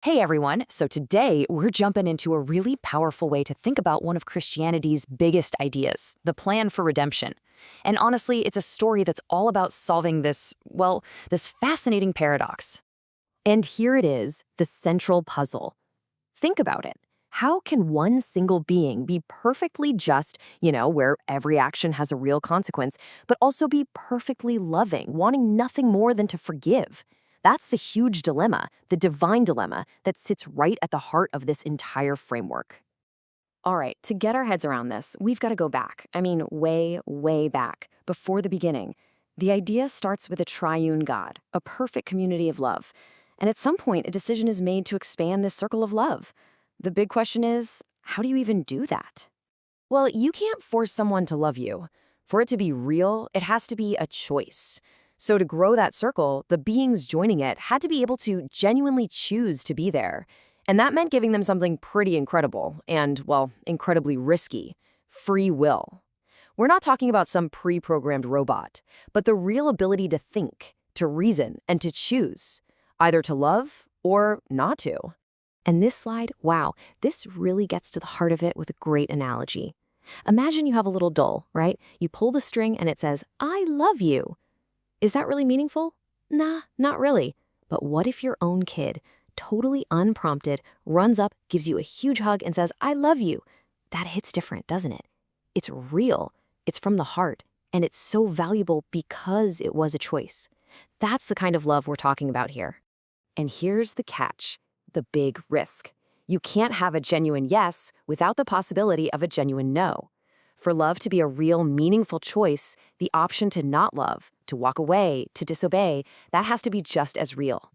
Hey everyone, so today we're jumping into a really powerful way to think about one of Christianity's biggest ideas, the plan for redemption. And honestly, it's a story that's all about solving this fascinating paradox. And here it is, the central puzzle. Think about it. How can one single being be perfectly just, where every action has a real consequence, but also be perfectly loving, wanting nothing more than to forgive? That's the huge dilemma, the divine dilemma, that sits right at the heart of this entire framework. All right, to get our heads around this, we've got to go back. I mean, way, way back, before the beginning. The idea starts with a triune God, a perfect community of love. And at some point, a decision is made to expand this circle of love. The big question is, how do you even do that? Well, you can't force someone to love you. For it to be real, it has to be a choice. So to grow that circle, the beings joining it had to be able to genuinely choose to be there. And that meant giving them something pretty incredible and, incredibly risky: free will. We're not talking about some pre-programmed robot, but the real ability to think, to reason, and to choose, either to love or not to. And this slide, wow, this really gets to the heart of it with a great analogy. Imagine you have a little doll, right? You pull the string and it says, "I love you." Is that really meaningful? Nah, not really. But what if your own kid, totally unprompted, runs up, gives you a huge hug, and says, "I love you"? That hits different, doesn't it? It's real, it's from the heart, and it's so valuable because it was a choice. That's the kind of love we're talking about here. And here's the catch, the big risk. You can't have a genuine yes without the possibility of a genuine no. For love to be a real, meaningful choice, the option to not love, to walk away, to disobey, that has to be just as real.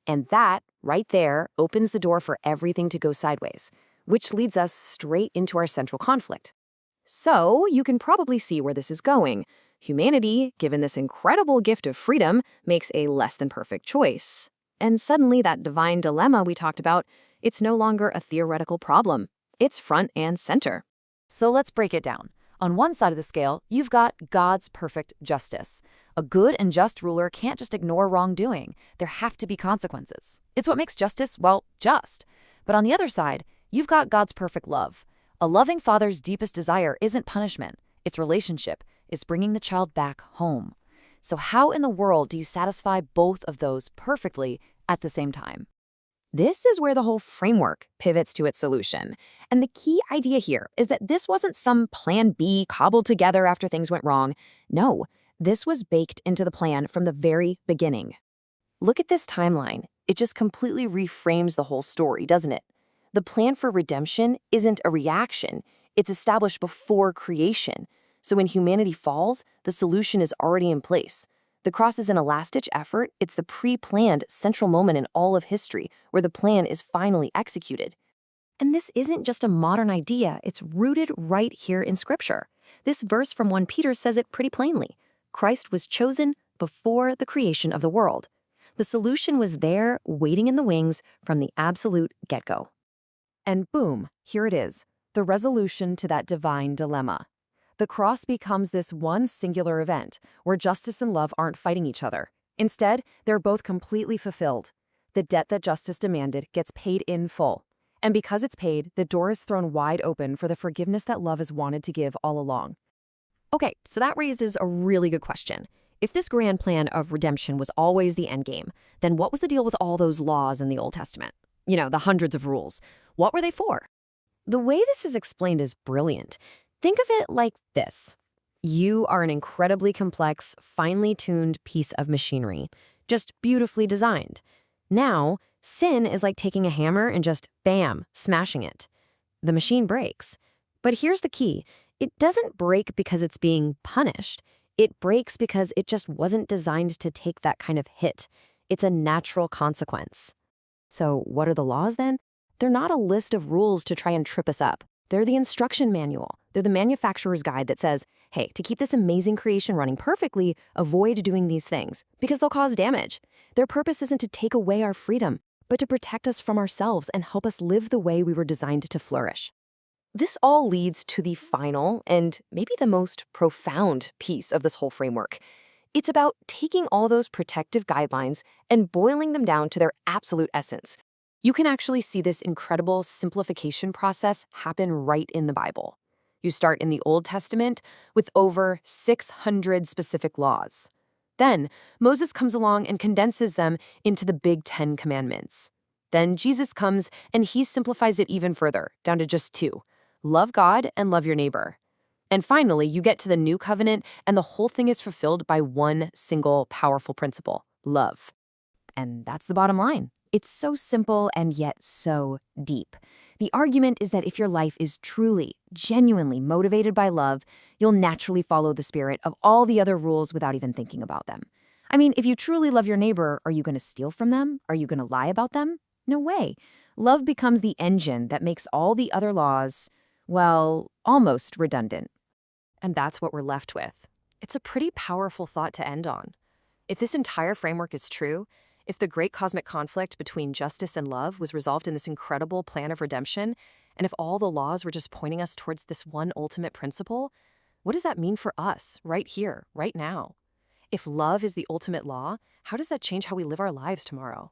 And that, right there, opens the door for everything to go sideways, which leads us straight into our central conflict. So, you can probably see where this is going. Humanity, given this incredible gift of freedom, makes a less than perfect choice. And suddenly that divine dilemma we talked about, it's no longer a theoretical problem. It's front and center. So let's break it down. On one side of the scale, you've got God's perfect justice. A good and just ruler can't just ignore wrongdoing. There have to be consequences. It's what makes justice, just. But on the other side, you've got God's perfect love. A loving father's deepest desire isn't punishment. It's relationship. It's bringing the child back home. So how in the world do you satisfy both of those perfectly at the same time? This is where the whole framework pivots to its solution. And the key idea here is that this wasn't some plan B cobbled together after things went wrong. No, this was baked into the plan from the very beginning. Look at this timeline. It just completely reframes the whole story, doesn't it? The plan for redemption isn't a reaction. It's established before creation. So when humanity falls, the solution is already in place. The cross isn't a last-ditch effort, it's the pre-planned central moment in all of history where the plan is finally executed. And this isn't just a modern idea, it's rooted right here in Scripture. This verse from 1 Peter says it pretty plainly. Christ was chosen before the creation of the world. The solution was there, waiting in the wings from the absolute get-go. And boom, here it is, the resolution to that divine dilemma. The cross becomes this one singular event where justice and love aren't fighting each other. Instead, they're both completely fulfilled. The debt that justice demanded gets paid in full. And because it's paid, the door is thrown wide open for the forgiveness that love has wanted to give all along. Okay, so that raises a really good question. If this grand plan of redemption was always the endgame, then what was the deal with all those laws in the Old Testament? The hundreds of rules. What were they for? The way this is explained is brilliant. Think of it like this. You are an incredibly complex, finely tuned piece of machinery, just beautifully designed. Now, sin is like taking a hammer and just, bam, smashing it. The machine breaks. But here's the key. It doesn't break because it's being punished. It breaks because it just wasn't designed to take that kind of hit. It's a natural consequence. So what are the laws then? They're not a list of rules to try and trip us up. They're the instruction manual. They're the manufacturer's guide that says, hey, to keep this amazing creation running perfectly, avoid doing these things because they'll cause damage. Their purpose isn't to take away our freedom, but to protect us from ourselves and help us live the way we were designed to flourish. This all leads to the final and maybe the most profound piece of this whole framework. It's about taking all those protective guidelines and boiling them down to their absolute essence. You can actually see this incredible simplification process happen right in the Bible. You start in the Old Testament with over 600 specific laws. Then, Moses comes along and condenses them into the big 10 commandments. Then Jesus comes and he simplifies it even further, down to just two: love God and love your neighbor. And finally, you get to the New Covenant, and the whole thing is fulfilled by one single powerful principle: love. And that's the bottom line. It's so simple and yet so deep. The argument is that if your life is truly, genuinely motivated by love, you'll naturally follow the spirit of all the other rules without even thinking about them. I mean, if you truly love your neighbor, are you going to steal from them? Are you going to lie about them? No way. Love becomes the engine that makes all the other laws, well, almost redundant. And that's what we're left with. It's a pretty powerful thought to end on. If this entire framework is true, if the great cosmic conflict between justice and love was resolved in this incredible plan of redemption, and if all the laws were just pointing us towards this one ultimate principle, what does that mean for us, right here, right now? If love is the ultimate law, how does that change how we live our lives tomorrow?